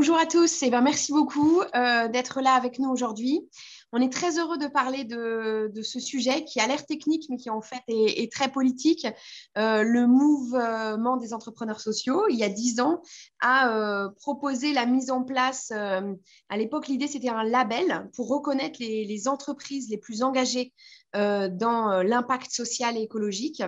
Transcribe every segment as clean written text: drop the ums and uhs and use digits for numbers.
Bonjour à tous, et merci beaucoup d'être là avec nous aujourd'hui. On est très heureux de parler de ce sujet qui a l'air technique, mais qui en fait est très politique. Le mouvement des entrepreneurs sociaux, il y a 10 ans, a proposé la mise en place, à l'époque, l'idée c'était un label pour reconnaître les entreprises les plus engagées dans l'impact social et écologique.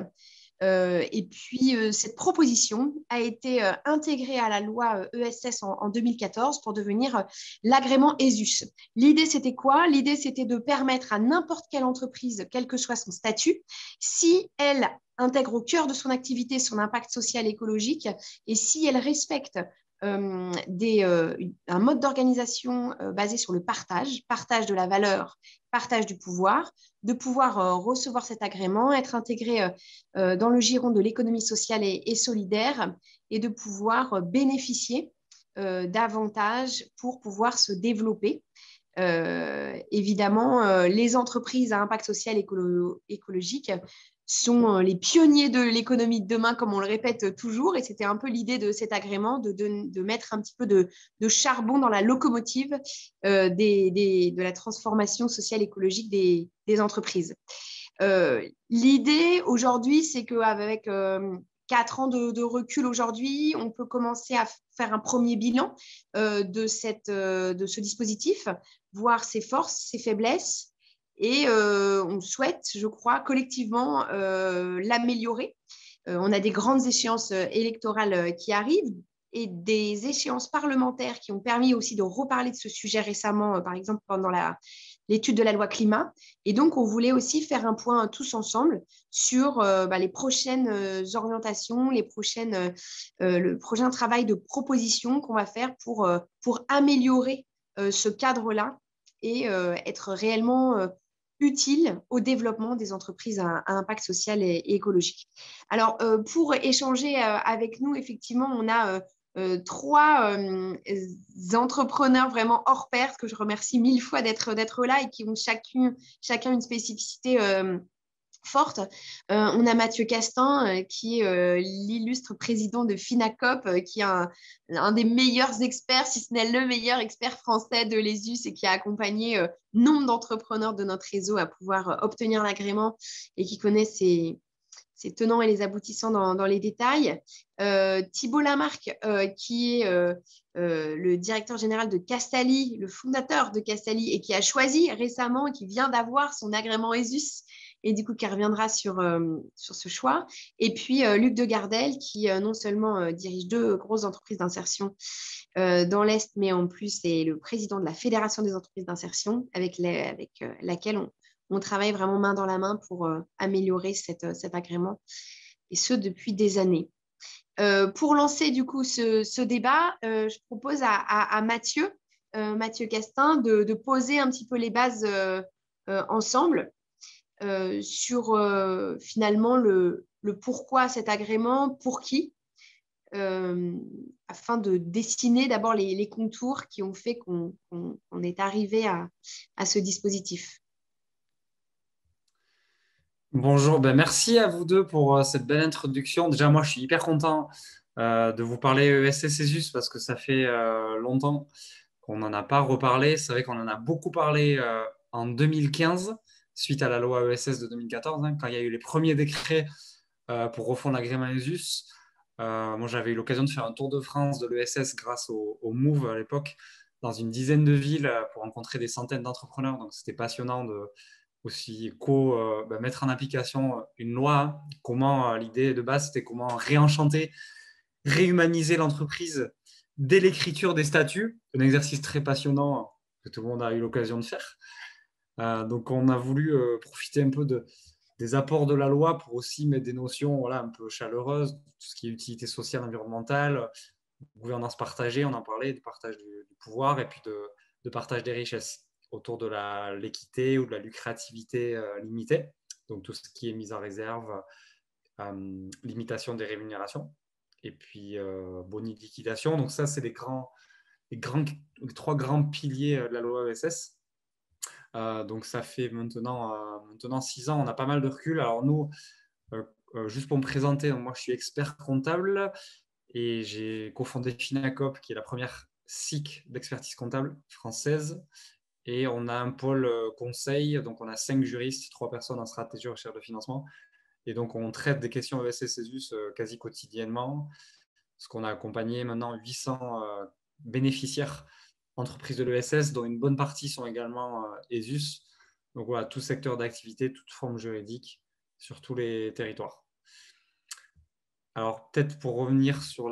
Cette proposition a été intégrée à la loi ESS en 2014 pour devenir l'agrément ESUS. L'idée, c'était quoi? L'idée, c'était de permettre à n'importe quelle entreprise, quel que soit son statut, si elle intègre au cœur de son activité son impact social et écologique et si elle respecte un mode d'organisation basé sur le partage de la valeur, partage du pouvoir, de pouvoir recevoir cet agrément, être intégré dans le giron de l'économie sociale et solidaire et de pouvoir bénéficier davantage pour pouvoir se développer. Évidemment, les entreprises à impact social et écologique sont les pionniers de l'économie de demain, comme on le répète toujours, et c'était un peu l'idée de cet agrément, de mettre un petit peu de charbon dans la locomotive de la transformation sociale et écologique des entreprises. L'idée aujourd'hui, c'est qu'avec 4 ans de recul aujourd'hui, on peut commencer à faire un premier bilan de ce dispositif, voir ses forces, ses faiblesses, et on souhaite, je crois, collectivement l'améliorer. On a des grandes échéances électorales qui arrivent et des échéances parlementaires qui ont permis aussi de reparler de ce sujet récemment, par exemple pendant l'étude de la loi climat. Et donc, on voulait aussi faire un point tous ensemble sur les prochaines orientations, le prochain travail de proposition qu'on va faire pour améliorer ce cadre-là et être réellement utile au développement des entreprises à impact social et écologique. Alors, pour échanger avec nous, effectivement, on a 3 entrepreneurs vraiment hors pair, que je remercie 1000 fois d'être là et qui ont chacun une spécificité forte. On a Mathieu Castin, qui est l'illustre président de Finacop, qui est un des meilleurs experts, si ce n'est le meilleur expert français de l'ESUS et qui a accompagné nombre d'entrepreneurs de notre réseau à pouvoir obtenir l'agrément et qui connaît ses tenants et les aboutissants dans les détails. Thibault Lamarque, qui est le directeur général de Castali, le fondateur de Castali, et qui a choisi récemment, qui vient d'avoir son agrément ESUS, et du coup qui reviendra sur ce choix. Et puis Luc de Gardel, qui non seulement dirige 2 grosses entreprises d'insertion dans l'Est, mais en plus est le président de la Fédération des entreprises d'insertion, avec laquelle on travaille vraiment main dans la main pour améliorer cet agrément, et ce depuis des années. Pour lancer du coup ce débat, je propose à Mathieu Castin de poser un petit peu les bases ensemble sur finalement le pourquoi cet agrément, pour qui, afin de dessiner d'abord les contours qui ont fait qu'on est arrivé à ce dispositif. Bonjour, merci à vous deux pour cette belle introduction. Déjà, moi, je suis hyper content de vous parler ESS parce que ça fait longtemps qu'on n'en a pas reparlé. C'est vrai qu'on en a beaucoup parlé en 2015, suite à la loi ESS de 2014, quand il y a eu les premiers décrets pour refondre l'agrément ESUS. Moi, j'avais eu l'occasion de faire un tour de France de l'ESS grâce au MOVE à l'époque, dans une dizaine de villes pour rencontrer des centaines d'entrepreneurs. Donc, c'était passionnant de aussi mettre en application une loi. Comment l'idée de base, c'était comment réenchanter, réhumaniser l'entreprise dès l'écriture des statuts, un exercice très passionnant que tout le monde a eu l'occasion de faire. Donc, on a voulu profiter un peu des apports de la loi pour aussi mettre des notions un peu chaleureuses, tout ce qui est utilité sociale, environnementale, gouvernance partagée, on en parlait, de partage du pouvoir et puis de partage des richesses autour de l'équité ou de la lucrativité limitée, donc tout ce qui est mise en réserve, limitation des rémunérations, et puis boni de liquidation. Donc ça, c'est les 3 grands piliers de la loi ESS. Donc ça fait maintenant 6 ans, on a pas mal de recul. Alors nous, juste pour me présenter, moi je suis expert comptable et j'ai cofondé Finacop, qui est la première SIC d'expertise comptable française. Et on a un pôle conseil, donc on a 5 juristes, 3 personnes en stratégie recherche de financement. Et donc, on traite des questions ESS CESUS quasi quotidiennement, parce qu'on a accompagné maintenant 800 bénéficiaires entreprises de l'ESS, dont une bonne partie sont également ESUS. Donc voilà, tout secteur d'activité, toute forme juridique, sur tous les territoires. Alors, peut-être pour revenir sur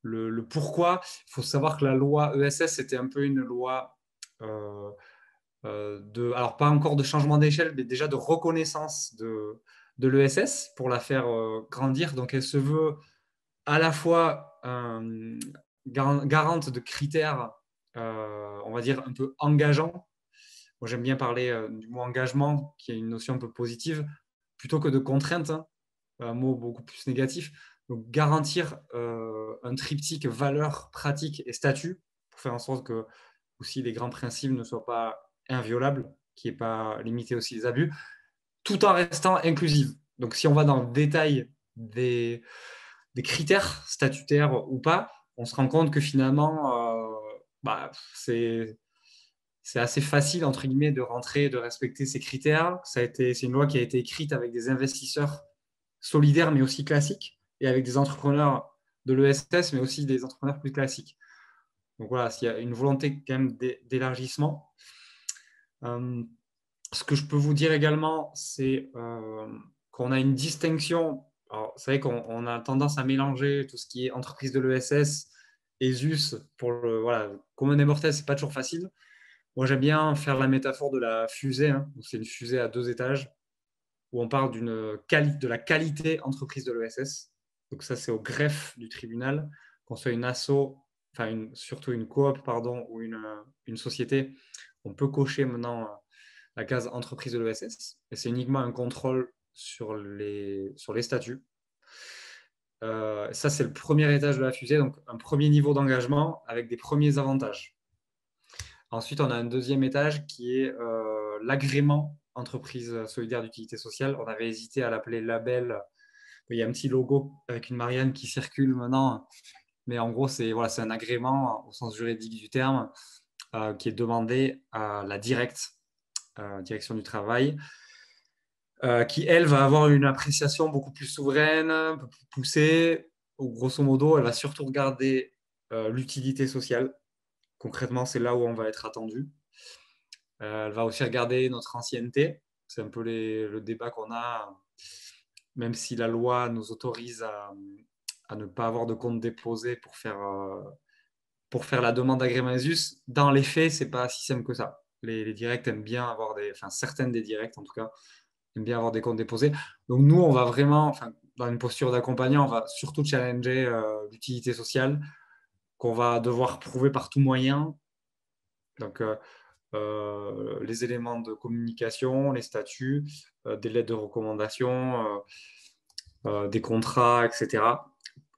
le pourquoi, il faut savoir que la loi ESS, c'était un peu une loi alors pas encore de changement d'échelle, mais déjà de reconnaissance de l'ESS pour la faire grandir. Donc, elle se veut à la fois garante de critères, on va dire, un peu engageants. Moi, j'aime bien parler du mot engagement, qui est une notion un peu positive, plutôt que de contrainte, hein, un mot beaucoup plus négatif. Donc, garantir un triptyque valeur, pratique et statut pour faire en sorte que aussi les grands principes ne soient pas inviolables, qui n'est pas limité aussi les abus, tout en restant inclusive. Donc, si on va dans le détail des critères statutaires ou pas, on se rend compte que finalement, c'est assez facile, entre guillemets, de rentrer, de respecter ces critères. C'est une loi qui a été écrite avec des investisseurs solidaires, mais aussi classiques, et avec des entrepreneurs de l'ESS, mais aussi des entrepreneurs plus classiques. Donc voilà, il y a une volonté quand même d'élargissement. Ce que je peux vous dire également, c'est qu'on a une distinction. Alors, vous savez qu'on a tendance à mélanger tout ce qui est entreprise de l'ESS et ZUS pour voilà, commun des mortels, c'est pas toujours facile. Moi, j'aime bien faire la métaphore de la fusée, hein. C'est une fusée à 2 étages où on parle de la qualité entreprise de l'ESS. Donc ça, c'est au greffe du tribunal, qu'on soit une asso, enfin surtout une coop, pardon, ou une société. On peut cocher maintenant la case entreprise de l'ESS. Et c'est uniquement un contrôle sur les statuts. Ça, c'est le premier étage de la fusée, donc un premier niveau d'engagement avec des premiers avantages. Ensuite, on a un deuxième étage qui est l'agrément entreprise solidaire d'utilité sociale. On avait hésité à l'appeler label. Il y a un petit logo avec une Marianne qui circule maintenant. Mais en gros, c'est un agrément au sens juridique du terme qui est demandé à la direction du travail, qui, elle, va avoir une appréciation beaucoup plus souveraine, un peu plus poussée. Grosso modo, elle va surtout regarder l'utilité sociale. Concrètement, c'est là où on va être attendu. Elle va aussi regarder notre ancienneté. C'est un peu le débat qu'on a, même si la loi nous autorise à ne pas avoir de compte déposé pour faire la demande d'agrément ESUS. Dans les faits, c'est pas si simple que ça. Les directs aiment bien avoir certaines des directs en tout cas, aiment bien avoir des comptes déposés. Donc nous, on va vraiment, dans une posture d'accompagnant, on va surtout challenger l'utilité sociale qu'on va devoir prouver par tout moyen. Donc les éléments de communication, les statuts, des lettres de recommandation, des contrats, etc.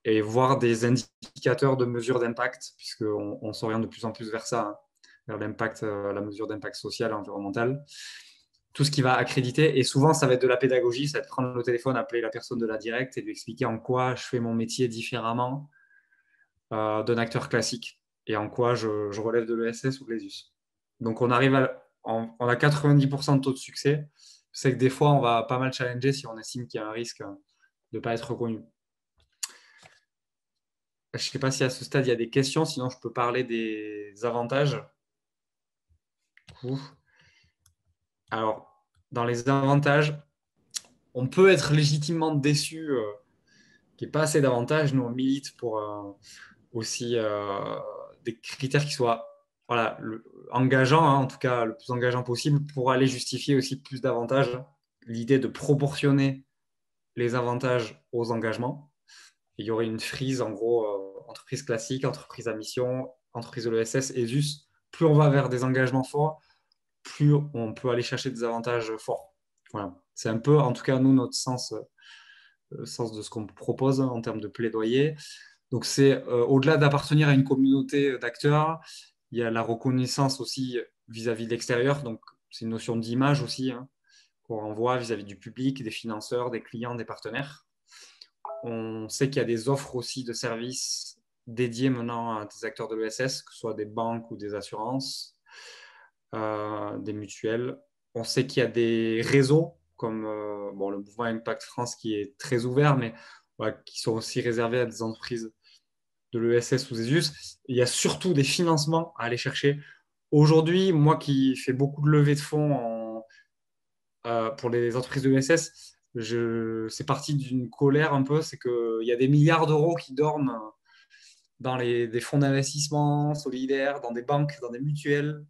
Et voir des indicateurs de mesure d'impact, puisqu'on s'oriente de plus en plus vers ça, hein, vers l'impact, la mesure d'impact social et environnemental. Tout ce qui va accréditer, et souvent ça va être de la pédagogie, ça va être prendre le téléphone, appeler la personne de la directe et lui expliquer en quoi je fais mon métier différemment d'un acteur classique et en quoi je relève de l'ESS ou de l'ESUS. Donc on arrive on a 90% de taux de succès. C'est que des fois on va pas mal challenger si on estime qu'il y a un risque de ne pas être reconnu. Je ne sais pas si à ce stade il y a des questions, sinon je peux parler des avantages. Alors, dans les avantages, on peut être légitimement déçu qu'il n'y ait pas assez d'avantages. Nous, on milite pour aussi des critères qui soient engageants, hein, en tout cas le plus engageant possible, pour aller justifier aussi plus d'avantages. L'idée de proportionner les avantages aux engagements. Il y aurait une frise, en gros, entreprise classique, entreprise à mission, entreprise de l'ESS, ESUS. Plus on va vers des engagements forts, plus on peut aller chercher des avantages forts. Voilà. C'est un peu, en tout cas, nous, notre sens de ce qu'on propose en termes de plaidoyer. Donc, c'est au-delà d'appartenir à une communauté d'acteurs, il y a la reconnaissance aussi vis-à-vis de l'extérieur. Donc, c'est une notion d'image aussi, hein, qu'on renvoie vis-à-vis du public, des financeurs, des clients, des partenaires. On sait qu'il y a des offres aussi de services dédiés maintenant à des acteurs de l'ESS, que ce soit des banques ou des assurances, des mutuelles. On sait qu'il y a des réseaux comme le mouvement Impact France qui est très ouvert, mais voilà, qui sont aussi réservés à des entreprises de l'ESS ou des US. Il y a surtout des financements à aller chercher. Aujourd'hui, moi qui fais beaucoup de levées de fonds pour les entreprises de l'ESS, c'est parti d'une colère un peu, c'est qu'il y a des milliards d'euros qui dorment dans des fonds d'investissement solidaires, dans des banques, dans des mutuelles,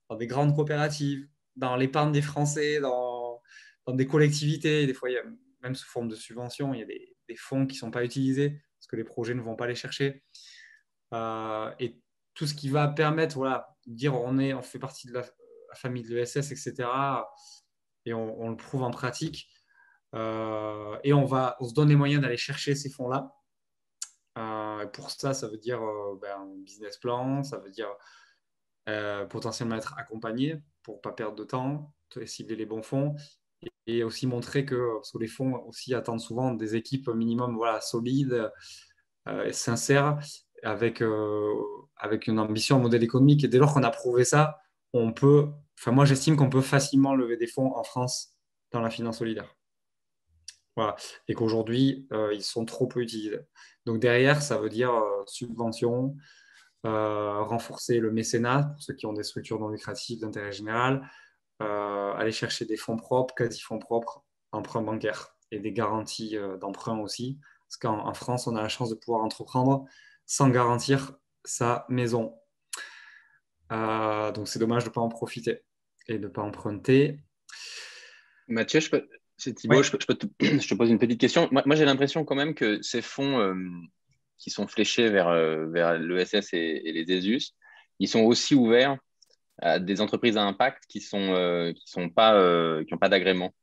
dans des grandes coopératives, dans l'épargne des Français, dans des collectivités. Des fois, il y a, même sous forme de subventions, il y a des fonds qui ne sont pas utilisés parce que les projets ne vont pas les chercher. Et tout ce qui va permettre, voilà, de dire on fait partie de la famille de l'ESS, etc. Et on le prouve en pratique. Et on se donne les moyens d'aller chercher ces fonds-là. Et pour ça, ça veut dire un business plan, ça veut dire potentiellement être accompagné pour ne pas perdre de temps, cibler les bons fonds et aussi montrer que sur les fonds aussi attendent souvent des équipes minimum voilà, solides et sincères avec une ambition, un modèle économique. Et dès lors qu'on a prouvé ça, moi j'estime qu'on peut facilement lever des fonds en France dans la finance solidaire. Voilà. Et qu'aujourd'hui, ils sont trop peu utilisés. Donc derrière, ça veut dire subvention, renforcer le mécénat pour ceux qui ont des structures non lucratives d'intérêt général, aller chercher des fonds propres, quasi-fonds propres, emprunts bancaires et des garanties d'emprunt aussi. Parce qu'en France, on a la chance de pouvoir entreprendre sans garantir sa maison. Donc c'est dommage de ne pas en profiter et de ne pas emprunter. Mathieu, c'est Thibaut, Ouais. je te pose une petite question. Moi, j'ai l'impression quand même que ces fonds qui sont fléchés vers l'ESS et les ESUS, ils sont aussi ouverts à des entreprises à impact qui n'ont pas d'agrément.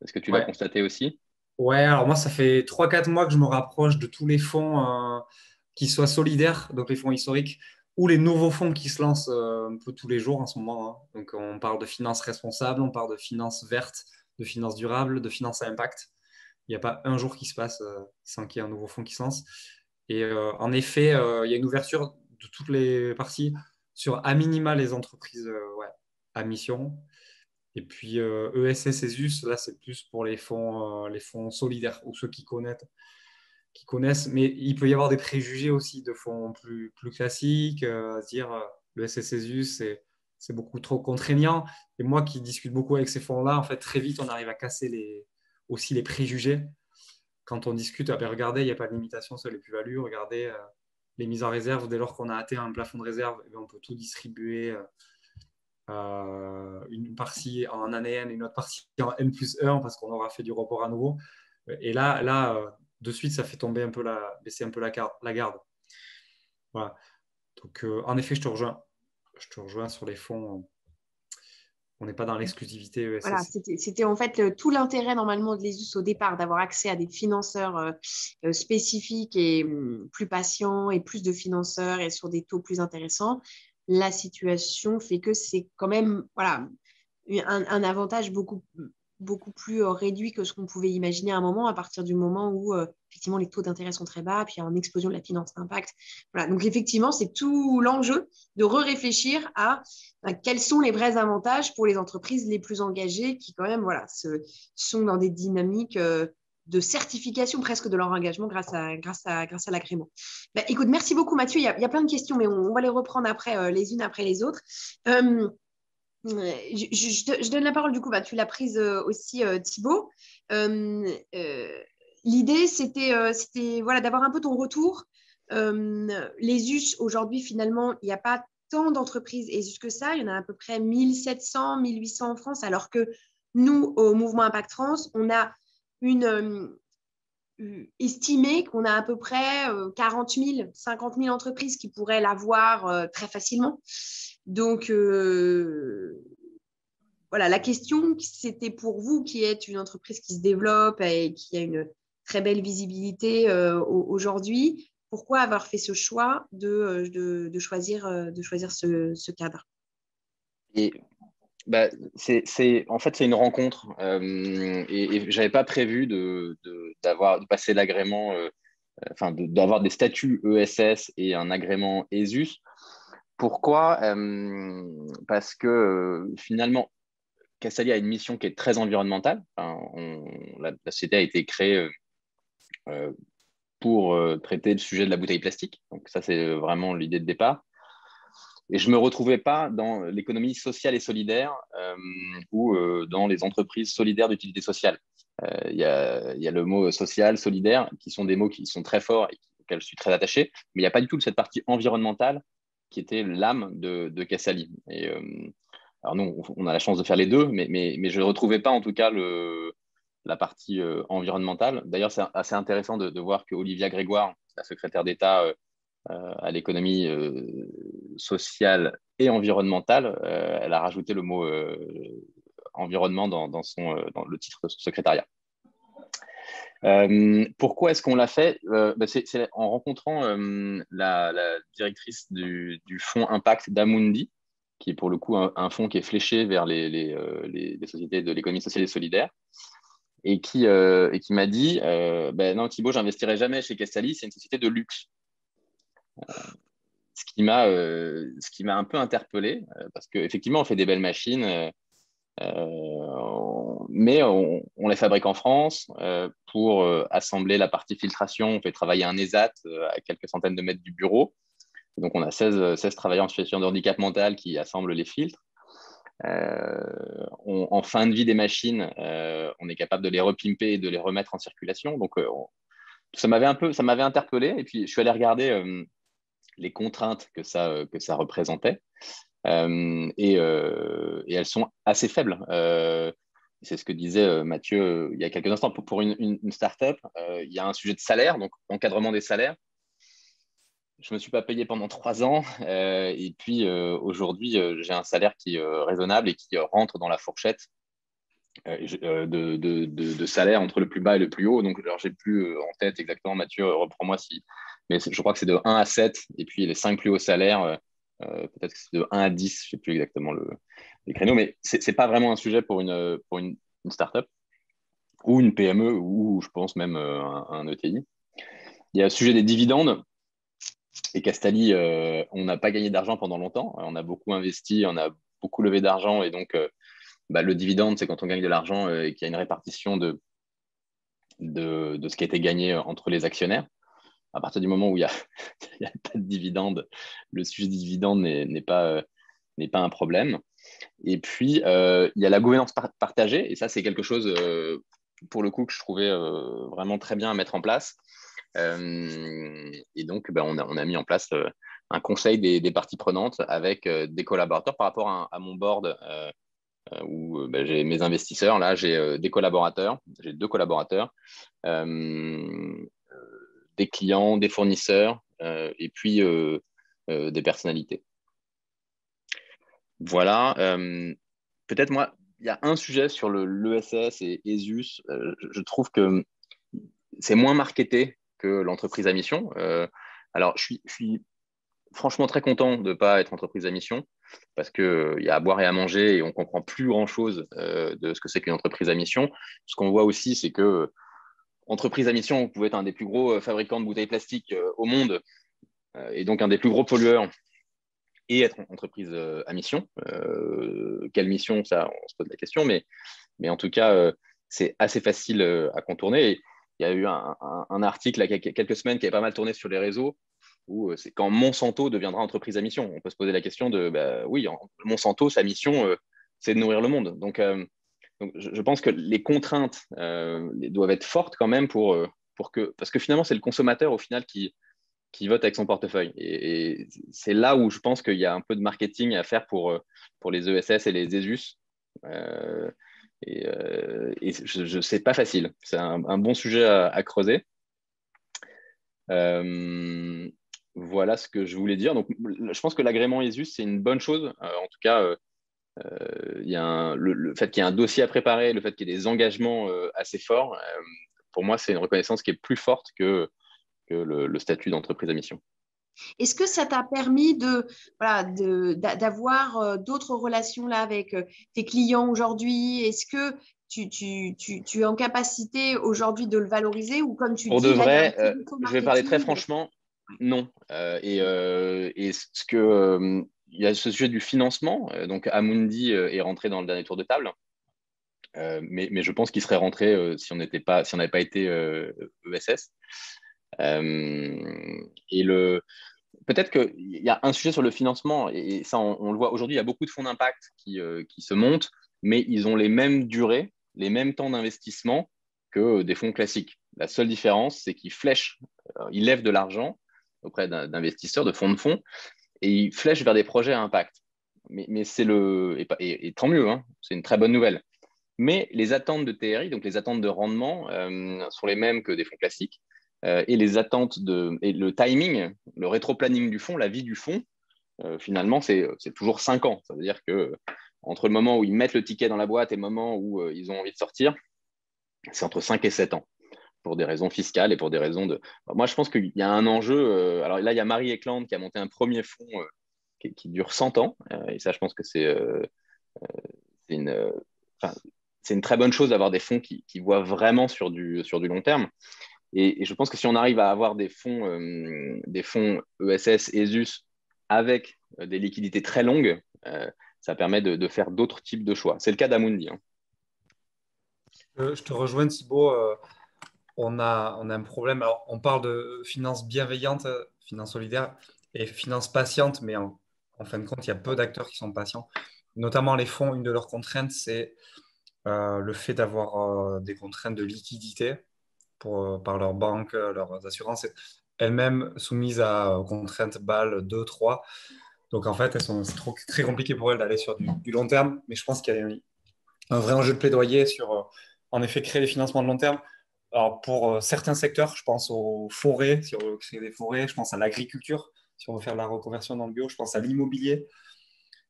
Est-ce que tu l'as Ouais. constaté aussi? Ouais, alors moi, ça fait 3-4 mois que je me rapproche de tous les fonds qui soient solidaires, donc les fonds historiques, ou les nouveaux fonds qui se lancent un peu tous les jours en ce moment, hein. Donc on parle de finances responsables, on parle de finances vertes, de finances durables, de finances à impact. Il n'y a pas un jour qui se passe sans qu'il y ait un nouveau fonds qui se lance. Et en effet, il y a une ouverture de toutes les parties sur à minima les entreprises ouais, à mission. Et puis ESS et ZUS, là, c'est plus pour les fonds solidaires ou ceux qui connaissent. Mais il peut y avoir des préjugés aussi de fonds plus classiques, à se dire le ESS et ZUS, c'est beaucoup trop contraignant. Et moi qui discute beaucoup avec ces fonds-là, en fait, très vite, on arrive à casser aussi les préjugés. Quand on discute, ah ben, regardez, il n'y a pas de limitation sur les plus-values, regardez les mises en réserve, dès lors qu'on a atteint un plafond de réserve, eh bien, on peut tout distribuer. Une partie en année N et une autre partie en N plus 1 parce qu'on aura fait du report à nouveau. Et là de suite, ça fait tomber un peu baisser un peu la garde. Voilà. Donc, en effet, je te rejoins. Je te rejoins sur les fonds. On n'est pas dans l'exclusivité Voilà, ESS. c'était en fait tout l'intérêt normalement de l'ESUS au départ, d'avoir accès à des financeurs spécifiques et plus patients et plus de financeurs et sur des taux plus intéressants. La situation fait que c'est quand même voilà, un avantage beaucoup plus réduit que ce qu'on pouvait imaginer à un moment, à partir du moment où effectivement les taux d'intérêt sont très bas, puis il y a une explosion de la finance d'impact. Voilà. Donc effectivement, c'est tout l'enjeu de réfléchir à quels sont les vrais avantages pour les entreprises les plus engagées qui quand même voilà, sont dans des dynamiques de certification presque de leur engagement grâce à l'agrément. Bah, écoute, merci beaucoup Mathieu, il y a plein de questions, mais on va les reprendre après, les unes après les autres. Je donne la parole du coup, bah, tu l'as prise aussi Thibaut. L'idée c'était voilà, d'avoir un peu ton retour. Les US aujourd'hui finalement, il n'y a pas tant d'entreprises et jusque ça, il y en a à peu près 1700, 1800 en France, alors que nous, au Mouvement Impact France, on a estimé qu'on a à peu près 40 000, 50 000 entreprises qui pourraient l'avoir très facilement. Donc, voilà, la question, c'était pour vous qui êtes une entreprise qui se développe et qui a une très belle visibilité aujourd'hui, pourquoi avoir fait ce choix de choisir ce cadre? Et bah, en fait, c'est une rencontre et j'avais pas prévu de passer l'agrément d'avoir des statuts ESS et un agrément ESUS. Pourquoi? Parce que finalement, Castalli a une mission qui est très environnementale. La société a été créée pour traiter le sujet de la bouteille plastique. Donc ça, c'est vraiment l'idée de départ. Et je ne me retrouvais pas dans l'économie sociale et solidaire ou dans les entreprises solidaires d'utilité sociale. Il y a le mot social, solidaire, qui sont des mots qui sont très forts et auxquels je suis très attaché, mais il n'y a pas du tout cette partie environnementale qui était l'âme de Castalli. Et, alors nous, on a la chance de faire les deux, mais je ne retrouvais pas en tout cas la partie environnementale. D'ailleurs, c'est assez intéressant de voir que Olivia Grégoire, la secrétaire d'État à l'économie sociale et environnementale, elle a rajouté le mot environnement dans le titre de son secrétariat. Pourquoi est-ce qu'on l'a fait? C'est en rencontrant la directrice du fonds Impact d'Amundi, qui est pour le coup un fonds qui est fléché vers les sociétés de l'économie sociale et solidaire, et qui m'a dit non, Thibaut, j'investirai jamais chez Castalli, c'est une société de luxe. Ce qui m'a un peu interpellé, parce qu'effectivement, on fait des belles machines, mais on les fabrique en France. Pour assembler la partie filtration, on fait travailler un ESAT à quelques centaines de mètres du bureau. Donc, on a 16 travailleurs en situation de handicap mental qui assemblent les filtres. En fin de vie des machines, on est capable de les repimper et de les remettre en circulation. Donc, ça m'avait interpellé. Et puis, je suis allé regarder les contraintes que ça représentait. Et elles sont assez faibles. C'est ce que disait Mathieu il y a quelques instants. Pour une start-up, il y a un sujet de salaire, donc encadrement des salaires. Je ne me suis pas payé pendant 3 ans. Et puis aujourd'hui, j'ai un salaire qui est raisonnable et qui rentre dans la fourchette de salaire entre le plus bas et le plus haut. Donc, alors, j'ai plus en tête exactement, Mathieu, reprends-moi si. Mais je crois que c'est de 1 à 7. Et puis les 5 plus hauts salaires, peut-être que c'est de 1 à 10. Je ne sais plus exactement les créneaux. Mais ce n'est pas vraiment un sujet pour une start-up ou une PME ou je pense même un ETI. Il y a le sujet des dividendes. Et Castalli, on n'a pas gagné d'argent pendant longtemps. On a beaucoup investi, on a beaucoup levé d'argent. Et donc, le dividende, c'est quand on gagne de l'argent et qu'il y a une répartition de ce qui a été gagné entre les actionnaires. À partir du moment où il n'y a pas de dividende, le sujet du dividende n'est pas un problème. Et puis, il y a la gouvernance partagée. Et ça, c'est quelque chose, pour le coup, que je trouvais vraiment très bien à mettre en place. Et donc, on a mis en place un conseil des parties prenantes avec des collaborateurs par rapport à mon board où j'ai mes investisseurs. Là, j'ai des collaborateurs, j'ai 2 collaborateurs, des clients, des fournisseurs et puis des personnalités. Voilà. Peut-être moi, il y a un sujet sur l'ESS et ESUS. Je trouve que c'est moins marketé que l'entreprise à mission. Alors, je suis franchement très content de ne pas être entreprise à mission parce qu'il y a à boire et à manger et on ne comprend plus grand-chose de ce que c'est qu'une entreprise à mission. Ce qu'on voit aussi, c'est que entreprise à mission, vous pouvez être un des plus gros fabricants de bouteilles plastiques au monde et donc un des plus gros pollueurs et être entreprise à mission. Quelle mission, ça, on se pose la question, mais en tout cas, c'est assez facile à contourner. Et il y a eu un article il y a quelques semaines qui avait pas mal tourné sur les réseaux où c'est quand Monsanto deviendra entreprise à mission. On peut se poser la question de, oui, Monsanto, sa mission, c'est de nourrir le monde. Donc je pense que les contraintes doivent être fortes quand même pour que, parce que finalement, c'est le consommateur au final qui vote avec son portefeuille. Et c'est là où je pense qu'il y a un peu de marketing à faire pour les ESS et les ESUS. Et c'est pas facile. C'est un bon sujet à creuser. Voilà ce que je voulais dire. Donc, je pense que l'agrément ESUS, c'est une bonne chose. En tout cas, il y a le fait qu'il y ait un dossier à préparer, le fait qu'il y ait des engagements assez forts, pour moi, c'est une reconnaissance qui est plus forte que le statut d'entreprise à mission. Est-ce que ça t'a permis d'avoir d'autres relations là avec tes clients aujourd'hui? Est-ce que tu es en capacité aujourd'hui de le valoriser ou comme tu Pour dis, de là, il y a un vrai, petit peu je vais parler très marketing. franchement, non. Et il y a ce sujet du financement. Donc, Amundi est rentré dans le dernier tour de table. Mais je pense qu'il serait rentré si on n'avait pas été ESS. Et peut-être qu'il y a un sujet sur le financement, et ça, on le voit aujourd'hui, il y a beaucoup de fonds d'impact qui se montent, mais ils ont les mêmes durées, les mêmes temps d'investissement que des fonds classiques. La seule différence, c'est qu'ils flèchent, ils lèvent de l'argent auprès d'investisseurs, de fonds, et ils flèchent vers des projets à impact. Mais c'est et tant mieux, hein, c'est une très bonne nouvelle. Mais les attentes de TRI, donc les attentes de rendement, sont les mêmes que des fonds classiques. Et les attentes et le timing, le rétro-planning du fonds, la vie du fonds, finalement, c'est toujours 5 ans. Ça veut dire que entre le moment où ils mettent le ticket dans la boîte et le moment où ils ont envie de sortir, c'est entre 5 et 7 ans pour des raisons fiscales et pour des raisons de… Moi, je pense qu'il y a un enjeu. Alors là, il y a Marie Eklund qui a monté un premier fonds qui dure 100 ans. Et ça, je pense que c'est une, enfin, c'est une très bonne chose d'avoir des fonds qui voient vraiment sur du long terme. Et je pense que si on arrive à avoir des fonds ESS, ESUS avec des liquidités très longues, ça permet de faire d'autres types de choix. C'est le cas d'Amundi. Hein. Je te rejoins, Thibaut. On a un problème. Alors, on parle de finances bienveillantes, finances solidaires et finances patientes, mais en fin de compte, il y a peu d'acteurs qui sont patients. Notamment les fonds, une de leurs contraintes, c'est le fait d'avoir des contraintes de liquidité par leurs banques, leurs assurances, elles-mêmes soumises à contraintes BAL 2, 3. Donc en fait, c'est très compliqué pour elles d'aller sur du long terme, mais je pense qu'il y a un vrai enjeu de plaidoyer sur, en effet, créer des financements de long terme. Alors pour certains secteurs, je pense aux forêts, si on veut créer des forêts, je pense à l'agriculture, si on veut faire de la reconversion dans le bio, je pense à l'immobilier,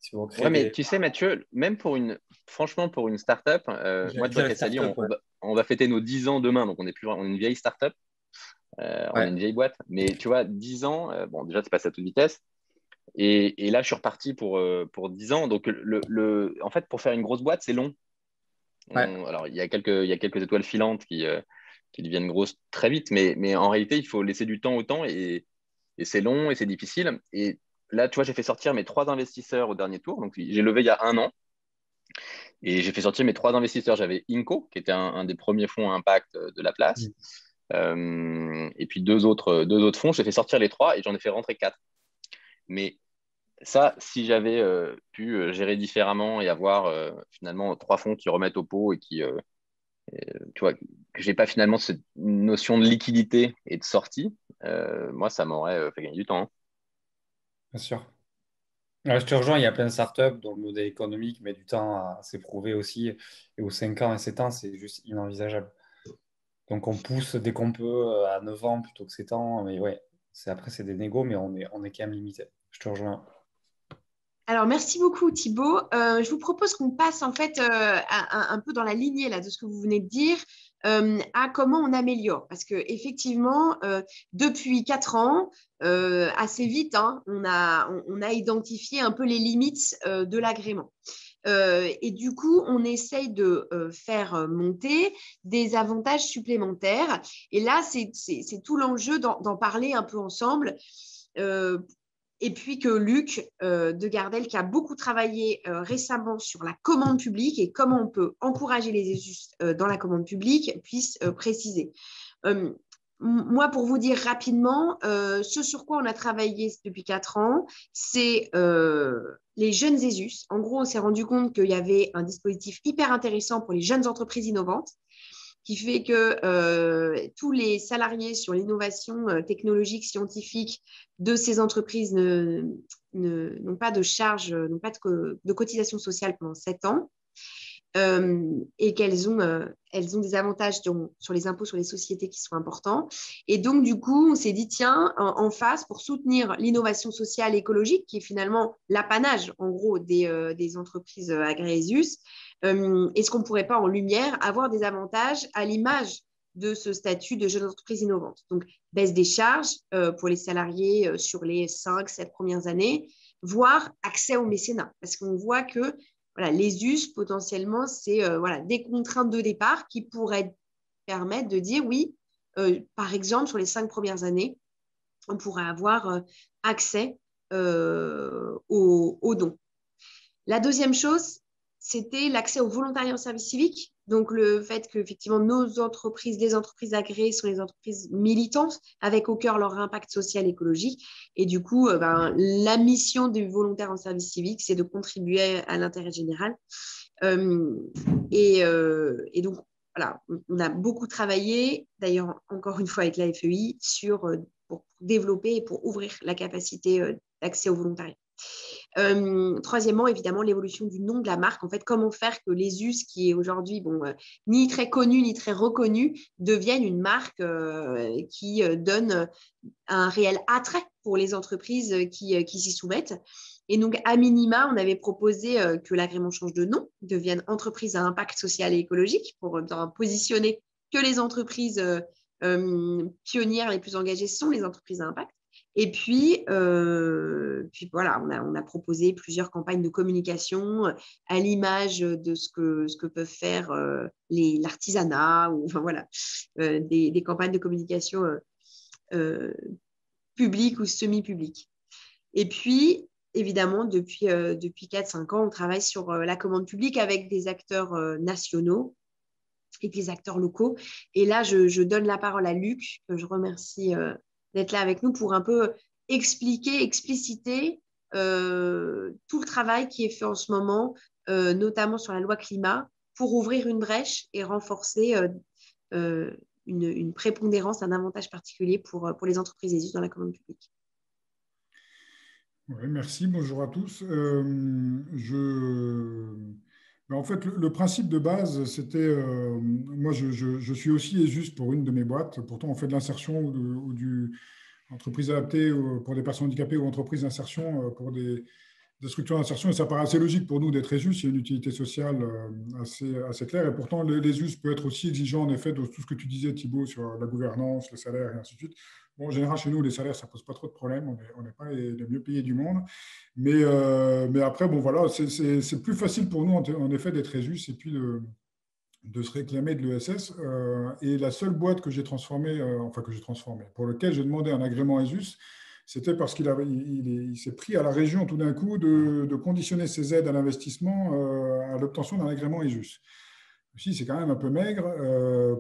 si on veut créer Ouais, mais des… tu sais, Mathieu, même franchement, pour une startup, moi, J'allais tu vois, dire Castali, start-up, ouais. on va fêter nos 10 ans demain, donc on est une vieille startup, on est Ouais. une vieille boîte, mais tu vois, 10 ans, bon, déjà, c'est passé à toute vitesse. Et là, je suis reparti pour 10 ans. Donc, en fait, pour faire une grosse boîte, c'est long. Ouais. Alors, il y a quelques étoiles filantes qui deviennent grosses très vite, mais en réalité, il faut laisser du temps au temps et c'est long et c'est difficile. Et là, tu vois, j'ai fait sortir mes 3 investisseurs au dernier tour. Donc, j'ai levé il y a 1 an et j'ai fait sortir mes 3 investisseurs. J'avais Inco, qui était un des premiers fonds à impact de la place. Mm. Et puis deux autres fonds. J'ai fait sortir les 3 et j'en ai fait rentrer 4. Mais ça, si j'avais pu gérer différemment et avoir finalement 3 fonds qui remettent au pot et tu vois, que j'ai pas finalement cette notion de liquidité et de sortie, moi, ça m'aurait fait gagner du temps. Hein. Bien sûr. Ouais, je te rejoins, il y a plein de startups dont le modèle économique met du temps à s'éprouver aussi. Et aux 5 ans et 7 ans, c'est juste inenvisageable. Donc on pousse dès qu'on peut à 9 ans plutôt que 7 ans. Mais ouais, après, c'est des négos, mais on est quand même limité. Je te rejoins. Alors, merci beaucoup Thibaut. Je vous propose qu'on passe en fait un peu dans la lignée là, de ce que vous venez de dire à comment on améliore. Parce qu'effectivement, depuis 4 ans, assez vite, hein, on a identifié un peu les limites de l'agrément. Et du coup, on essaye de faire monter des avantages supplémentaires. Et là, c'est tout l'enjeu d'en parler un peu ensemble. Et puis que Luc de Gardel, qui a beaucoup travaillé récemment sur la commande publique et comment on peut encourager les ESUS dans la commande publique, puisse préciser. Moi, pour vous dire rapidement, ce sur quoi on a travaillé depuis 4 ans, c'est les jeunes ESUS. En gros, on s'est rendu compte qu'il y avait un dispositif hyper intéressant pour les jeunes entreprises innovantes qui fait que tous les salariés sur l'innovation technologique, scientifique de ces entreprises n'ont pas de charge, n'ont pas de cotisation sociale pendant 7 ans. Et qu'elles ont des avantages sur les impôts sur les sociétés qui sont importants. Et donc, du coup, on s'est dit, tiens, en face, pour soutenir l'innovation sociale et écologique, qui est finalement l'apanage, en gros, des entreprises agréées-ESUS, est-ce qu'on ne pourrait pas, en lumière, avoir des avantages à l'image de ce statut de jeune entreprise innovante? Donc, baisse des charges pour les salariés sur les 5-7 premières années, voire accès au mécénat. Parce qu'on voit que voilà, les us, potentiellement, c'est voilà, des contraintes de départ qui pourraient permettre de dire oui, par exemple, sur les 5 premières années, on pourrait avoir accès aux dons. La deuxième chose, c'était l'accès au volontariat en service civique. Donc, le fait qu'effectivement, nos entreprises, les entreprises agréées sont les entreprises militantes avec au cœur leur impact social et écologique. Et du coup, la mission du volontaire en service civique, c'est de contribuer à l'intérêt général. Et donc, voilà, on a beaucoup travaillé, d'ailleurs, encore une fois avec la FEI, pour développer et pour ouvrir la capacité d'accès au volontariat. Troisièmement, évidemment, l'évolution du nom de la marque. En fait, comment faire que les us, qui est aujourd'hui ni très connu ni très reconnu, deviennent une marque qui donne un réel attrait pour les entreprises qui s'y soumettent. Et donc, à minima, on avait proposé que l'agrément change de nom, devienne entreprise à impact social et écologique, pour positionner que les entreprises pionnières les plus engagées sont les entreprises à impact. Et puis voilà, on a proposé plusieurs campagnes de communication à l'image de ce que peuvent faire l'artisanat, ou enfin, voilà, des campagnes de communication publiques ou semi-publiques. Et puis, évidemment, depuis 4-5 ans, on travaille sur la commande publique avec des acteurs nationaux et des acteurs locaux. Et là, je donne la parole à Luc, que je remercie d'être là avec nous pour un peu expliquer, expliciter tout le travail qui est fait en ce moment, notamment sur la loi climat, pour ouvrir une brèche et renforcer une prépondérance, un avantage particulier pour les entreprises ESUS dans la commande publique. Oui, merci, bonjour à tous. En fait, le principe de base, c'était, moi je suis aussi ESUS pour une de mes boîtes, pourtant on fait de l'insertion ou du entreprise adaptée pour des personnes handicapées ou entreprise d'insertion pour des structures d'insertion, et ça paraît assez logique pour nous d'être ESUS, il y a une utilité sociale assez claire, et pourtant l'ESUS peut être aussi exigeant en effet de tout ce que tu disais Thibaut sur la gouvernance, le salaire et ainsi de suite. Bon, en général, chez nous, les salaires, ça ne pose pas trop de problèmes, on n'est pas les mieux payés du monde, mais après, bon voilà, c'est plus facile pour nous en effet d'être ESUS et puis de se réclamer de l'ESS. Et la seule boîte que j'ai transformée, pour laquelle j'ai demandé un agrément ESUS, c'était parce qu'il s'est pris à la région tout d'un coup de conditionner ses aides à l'investissement à l'obtention d'un agrément ESUS. Si, c'est quand même un peu maigre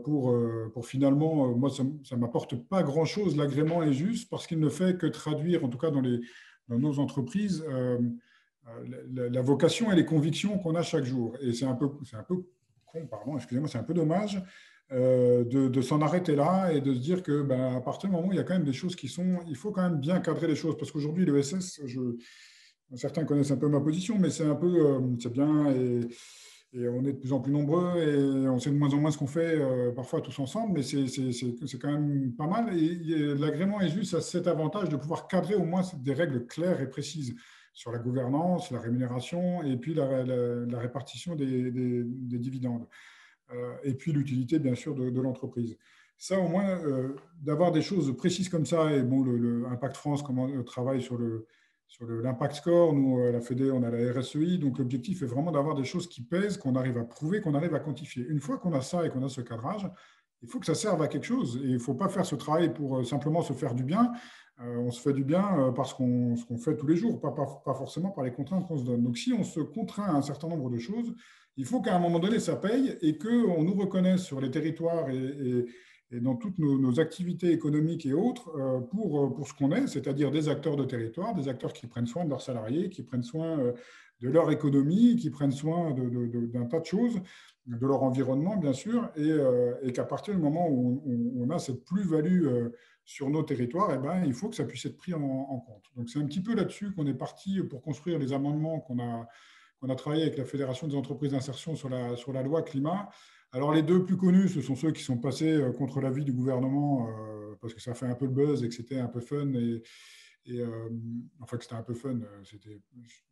pour finalement, moi, ça ne m'apporte pas grand-chose l'agrément ESUS parce qu'il ne fait que traduire, en tout cas dans nos entreprises, la vocation et les convictions qu'on a chaque jour. Et c'est un peu con, pardon, excusez-moi, c'est un peu dommage de s'en arrêter là et de se dire que à partir du moment où il y a quand même des choses il faut quand même bien cadrer les choses parce qu'aujourd'hui, l'ESS, certains connaissent un peu ma position, mais c'est un peu, c'est bien et on est de plus en plus nombreux et on sait de moins en moins ce qu'on fait parfois tous ensemble, mais c'est quand même pas mal. Et l'agrément ESUS a cet avantage de pouvoir cadrer au moins des règles claires et précises sur la gouvernance, la rémunération et puis la répartition des dividendes. Et puis l'utilité, bien sûr, de l'entreprise. Ça, au moins, d'avoir des choses précises comme ça, et bon, le Impact France travaille sur l'impact score. Nous, à la Fédé, on a la RSEI. Donc, l'objectif est vraiment d'avoir des choses qui pèsent, qu'on arrive à prouver, qu'on arrive à quantifier. Une fois qu'on a ça et qu'on a ce cadrage, il faut que ça serve à quelque chose. Et il ne faut pas faire ce travail pour simplement se faire du bien. On se fait du bien parce qu'on fait tous les jours, pas forcément par les contraintes qu'on se donne. Donc, si on se contraint à un certain nombre de choses, il faut qu'à un moment donné, ça paye et qu'on nous reconnaisse sur les territoires et dans toutes nos activités économiques et autres pour ce qu'on est, c'est-à-dire des acteurs de territoire, des acteurs qui prennent soin de leurs salariés, qui prennent soin de leur économie, qui prennent soin d'un tas de choses, de leur environnement, bien sûr, et qu'à partir du moment où on a cette plus-value sur nos territoires, il faut que ça puisse être pris en compte. Donc, c'est un petit peu là-dessus qu'on est parti pour construire les amendements qu'on a travaillé avec la Fédération des entreprises d'insertion sur la loi climat. Alors, les deux plus connus, ce sont ceux qui sont passés contre l'avis du gouvernement parce que ça fait un peu le buzz et que c'était un peu fun. Enfin, que c'était un peu fun.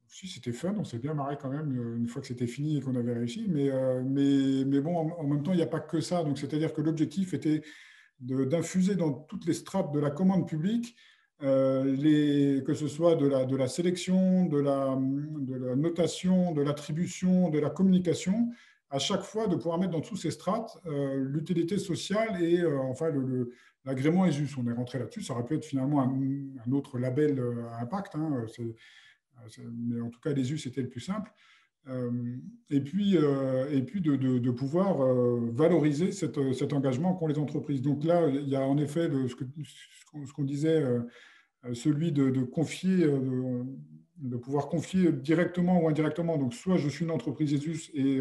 C'était fun, on s'est bien marré quand même une fois que c'était fini et qu'on avait réussi. Mais bon, en même temps, il n'y a pas que ça. Donc, c'est-à-dire que l'objectif était d'infuser dans toutes les strates de la commande publique que ce soit de la sélection, de la notation, de l'attribution, de la communication, à chaque fois de pouvoir mettre dans tous ces strates l'utilité sociale et enfin l'agrément ESUS. On est rentré là-dessus. Ça aurait pu être finalement un autre label à impact, hein, mais en tout cas, l'ESUS était le plus simple. Et puis de pouvoir valoriser cet engagement qu'ont les entreprises. Donc là, il y a en effet ce qu'on disait, celui de confier, de pouvoir confier directement ou indirectement. Donc soit je suis une entreprise ESUS et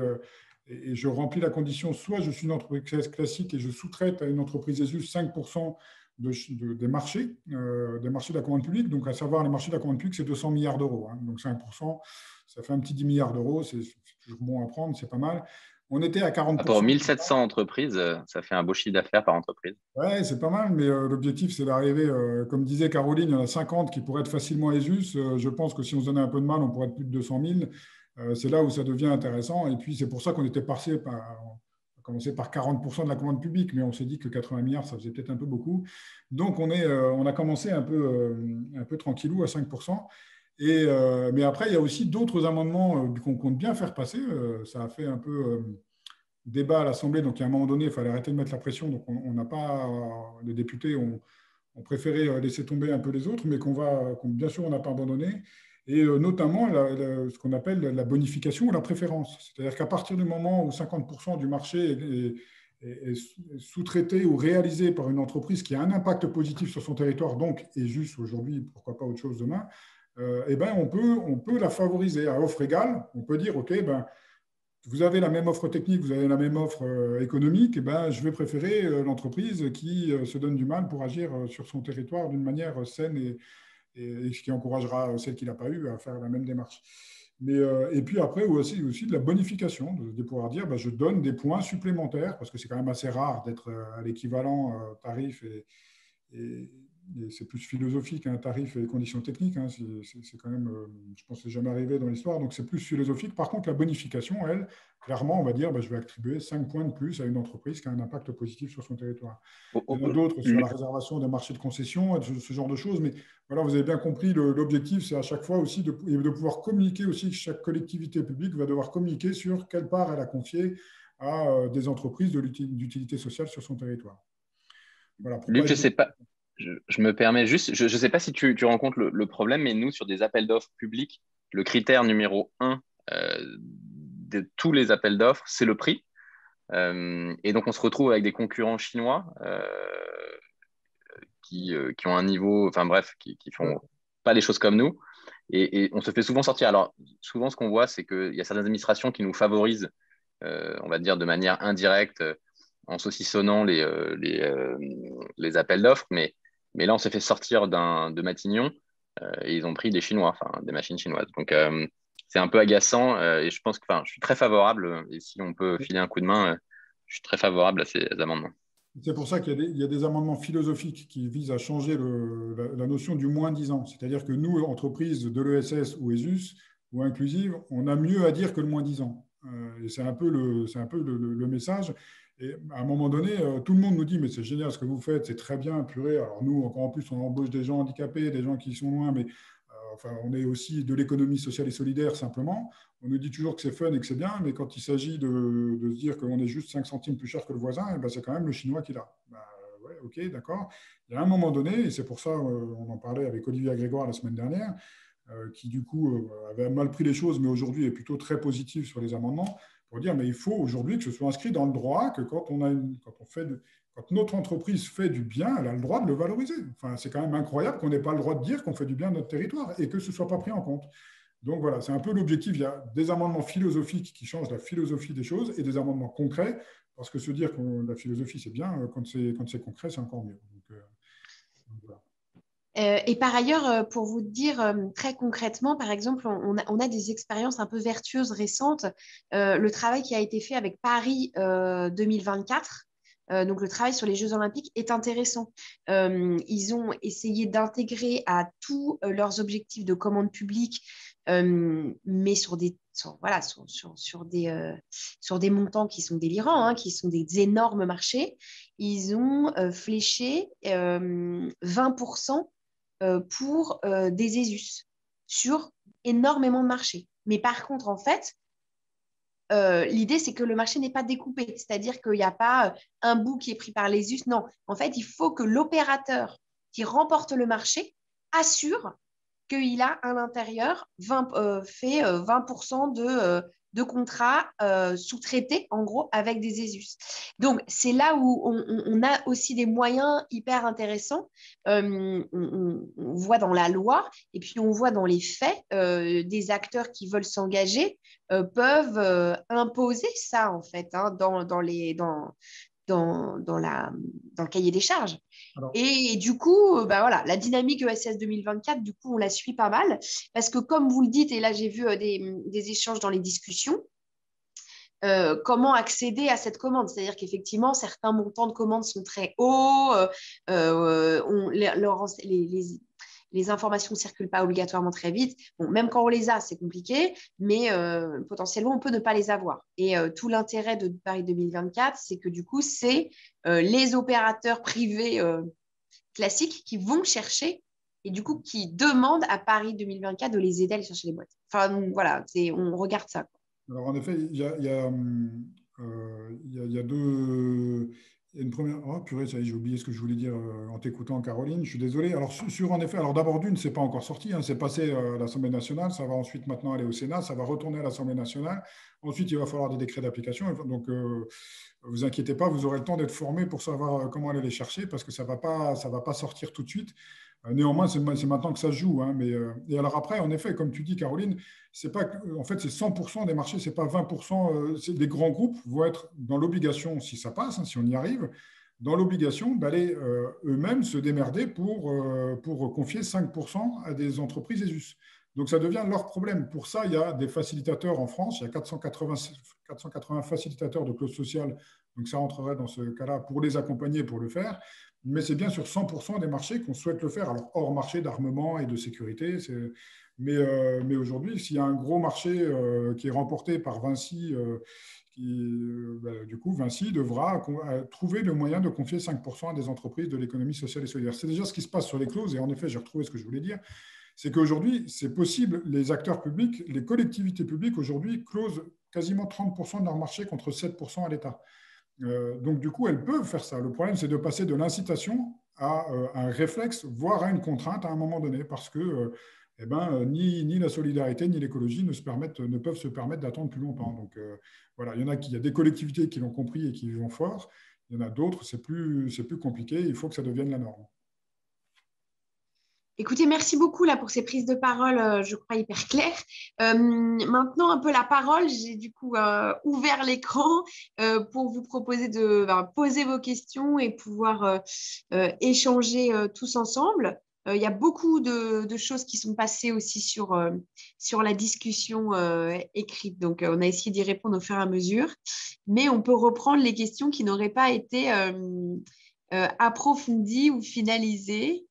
je remplis la condition, soit je suis une entreprise classique et je sous-traite à une entreprise ESUS 5% des marchés de la commande publique. Donc à savoir, les marchés de la commande publique, c'est 200 milliards d'euros. Hein. Donc 5%. Ça fait un petit 10 milliards d'euros, c'est toujours bon à prendre, c'est pas mal. On était à 40%. Pour 1700 entreprises, ça fait un beau chiffre d'affaires par entreprise. Ouais, c'est pas mal, mais l'objectif, c'est d'arriver, comme disait Caroline, il y en a 50 qui pourraient être facilement ESUS. Je pense que si on se donnait un peu de mal, on pourrait être plus de 200 000. C'est là où ça devient intéressant. Et puis, c'est pour ça qu'on était passé on a commencé par 40% de la commande publique, mais on s'est dit que 80 milliards, ça faisait peut-être un peu beaucoup. Donc, on a commencé un peu tranquillou à 5%. Mais après, il y a aussi d'autres amendements qu'on compte bien faire passer. Ça a fait un peu débat à l'Assemblée. Donc, à un moment donné, il fallait arrêter de mettre la pression. Donc, on n'a pas, les députés ont préféré laisser tomber un peu les autres, mais bien sûr, on n'a pas abandonné. Et notamment, ce qu'on appelle la bonification ou la préférence. C'est-à-dire qu'à partir du moment où 50% du marché est sous-traité ou réalisé par une entreprise qui a un impact positif sur son territoire, donc est juste aujourd'hui, pourquoi pas autre chose demain, on peut la favoriser à offre égale. On peut dire, OK, vous avez la même offre technique, vous avez la même offre économique, je vais préférer l'entreprise qui se donne du mal pour agir sur son territoire d'une manière saine et qui encouragera celle qui ne l'a pas eu à faire la même démarche. Et puis après, aussi de la bonification, de pouvoir dire, je donne des points supplémentaires, parce que c'est quand même assez rare d'être à l'équivalent tarif et c'est plus philosophique, un tarif et les conditions techniques. Hein, c'est quand même, je pense que c'est jamais arrivé dans l'histoire, donc c'est plus philosophique. Par contre, la bonification, elle, clairement, on va dire, je vais attribuer 5 points de plus à une entreprise qui a un impact positif sur son territoire. Il y en a d'autres sur la réservation des marchés de concession, ce genre de choses, mais voilà, vous avez bien compris, l'objectif, c'est à chaque fois aussi de pouvoir communiquer aussi, chaque collectivité publique va devoir communiquer sur quelle part elle a confiée à des entreprises d'utilité sociale sur son territoire. Voilà, Luc, je ne sais pas. Je me permets juste, je ne sais pas si tu rencontres le problème, mais nous, sur des appels d'offres publics, le critère numéro 1 de tous les appels d'offres, c'est le prix. Et donc, on se retrouve avec des concurrents chinois qui ont un niveau, enfin bref, qui font pas les choses comme nous. Et on se fait souvent sortir. Alors, souvent, ce qu'on voit, c'est qu'il y a certaines administrations qui nous favorisent, on va dire, de manière indirecte, en saucissonnant les appels d'offres. Mais là, on s'est fait sortir de Matignon et ils ont pris des Chinois, enfin des machines chinoises. Donc, c'est un peu agaçant et je pense que je suis très favorable. Et si on peut filer un coup de main, je suis très favorable à ces amendements. C'est pour ça qu'il y a des amendements philosophiques qui visent à changer la notion du moins 10 ans. C'est-à-dire que nous, entreprises de l'ESS ou ESUS ou inclusive, on a mieux à dire que le moins 10 ans. Et c'est un peu le message. Et à un moment donné, tout le monde nous dit « mais c'est génial ce que vous faites, c'est très bien, purée ». Alors nous, encore en plus, on embauche des gens handicapés, des gens qui sont loin, mais on est aussi de l'économie sociale et solidaire simplement. On nous dit toujours que c'est fun et que c'est bien, mais quand il s'agit de se dire qu'on est juste 5 centimes plus cher que le voisin, c'est quand même le Chinois qui l'a. Ouais, ok, d'accord. Il y a un moment donné, et c'est pour ça, on en parlait avec Olivier Grégoire la semaine dernière, qui du coup avait mal pris les choses, mais aujourd'hui est plutôt très positif sur les amendements, pour dire mais il faut aujourd'hui que ce soit inscrit dans le droit que quand notre entreprise fait du bien, elle a le droit de le valoriser. Enfin, c'est quand même incroyable qu'on n'ait pas le droit de dire qu'on fait du bien à notre territoire et que ce ne soit pas pris en compte. Donc voilà, c'est un peu l'objectif. Il y a des amendements philosophiques qui changent la philosophie des choses et des amendements concrets, parce que se dire que la philosophie c'est bien, quand c'est concret, c'est encore mieux. Donc, voilà. Et par ailleurs, pour vous dire très concrètement, par exemple, on a des expériences un peu vertueuses récentes. Le travail qui a été fait avec Paris 2024, donc le travail sur les Jeux Olympiques est intéressant. Ils ont essayé d'intégrer à tous leurs objectifs de commande publique, mais sur des montants qui sont délirants, hein, qui sont des énormes marchés. Ils ont fléché 20% pour des ESUS sur énormément de marchés. Mais par contre, en fait, l'idée, c'est que le marché n'est pas découpé, c'est-à-dire qu'il n'y a pas un bout qui est pris par les us. Non, en fait, il faut que l'opérateur qui remporte le marché assure qu'il a à l'intérieur fait 20% de contrats sous-traités, en gros, avec des ESUS. Donc, c'est là où on a aussi des moyens hyper intéressants. On voit dans la loi et puis on voit dans les faits des acteurs qui veulent s'engager peuvent imposer ça, en fait, hein, dans le cahier des charges. Alors, Et du coup, bah voilà, la dynamique ESS 2024, du coup, on la suit pas mal parce que comme vous le dites, et là j'ai vu des échanges dans les discussions, comment accéder à cette commande. C'est-à-dire qu'effectivement, certains montants de commandes sont très hauts, les informations ne circulent pas obligatoirement très vite. Bon, même quand on les a, c'est compliqué, mais potentiellement, on peut ne pas les avoir. Et tout l'intérêt de Paris 2024, c'est que du coup, c'est les opérateurs privés classiques qui vont chercher et du coup, qui demandent à Paris 2024 de les aider à aller chercher les boîtes. Enfin, voilà, on regarde ça, quoi. Alors, en effet, il y a, il y a deux. Il y a une première. Oh, purée, ça y est, j'ai oublié ce que je voulais dire en t'écoutant, Caroline. Je suis désolé. Alors, en effet, alors d'abord, c'est pas encore sorti. Hein, c'est passé à l'Assemblée nationale. Ça va ensuite maintenant aller au Sénat. Ça va retourner à l'Assemblée nationale. Ensuite, il va falloir des décrets d'application. Donc, vous inquiétez pas, vous aurez le temps d'être formé pour savoir comment aller les chercher parce que ça va pas sortir tout de suite. Néanmoins, c'est maintenant que ça se joue. Hein, et alors après, en effet, comme tu dis, Caroline, c'est pas, en fait, c'est 100% des marchés, c'est pas 20%. Les grands groupes vont être dans l'obligation, si ça passe, hein, si on y arrive, dans l'obligation d'aller eux-mêmes se démerder pour confier 5% à des entreprises ESUS. Donc, ça devient leur problème. Pour ça, il y a des facilitateurs en France. Il y a 480 facilitateurs de clauses sociales. Donc, ça rentrerait dans ce cas-là pour les accompagner, pour le faire. Mais c'est bien sur 100% des marchés qu'on souhaite le faire. Alors, hors marché d'armement et de sécurité. Mais aujourd'hui, s'il y a un gros marché qui est remporté par Vinci, du coup, Vinci devra trouver le moyen de confier 5% à des entreprises de l'économie sociale et solidaire. C'est déjà ce qui se passe sur les clauses. Et en effet, j'ai retrouvé ce que je voulais dire. C'est qu'aujourd'hui, c'est possible, les acteurs publics, les collectivités publiques, aujourd'hui, closent quasiment 30% de leur marché contre 7% à l'État. Donc, du coup, elles peuvent faire ça. Le problème, c'est de passer de l'incitation à un réflexe, voire à une contrainte à un moment donné, parce que ni la solidarité ni l'écologie ne peuvent se permettre d'attendre plus longtemps. Donc, voilà, il y a des collectivités qui l'ont compris et qui vont fort. Il y en a d'autres, c'est plus compliqué. Il faut que ça devienne la norme. Écoutez, merci beaucoup là pour ces prises de parole, je crois, hyper claires. Maintenant, un peu la parole. J'ai du coup ouvert l'écran pour vous proposer de poser vos questions et pouvoir échanger tous ensemble. Il y a beaucoup de choses qui sont passées aussi sur la discussion écrite. Donc, on a essayé d'y répondre au fur et à mesure. Mais on peut reprendre les questions qui n'auraient pas été approfondies ou finalisées.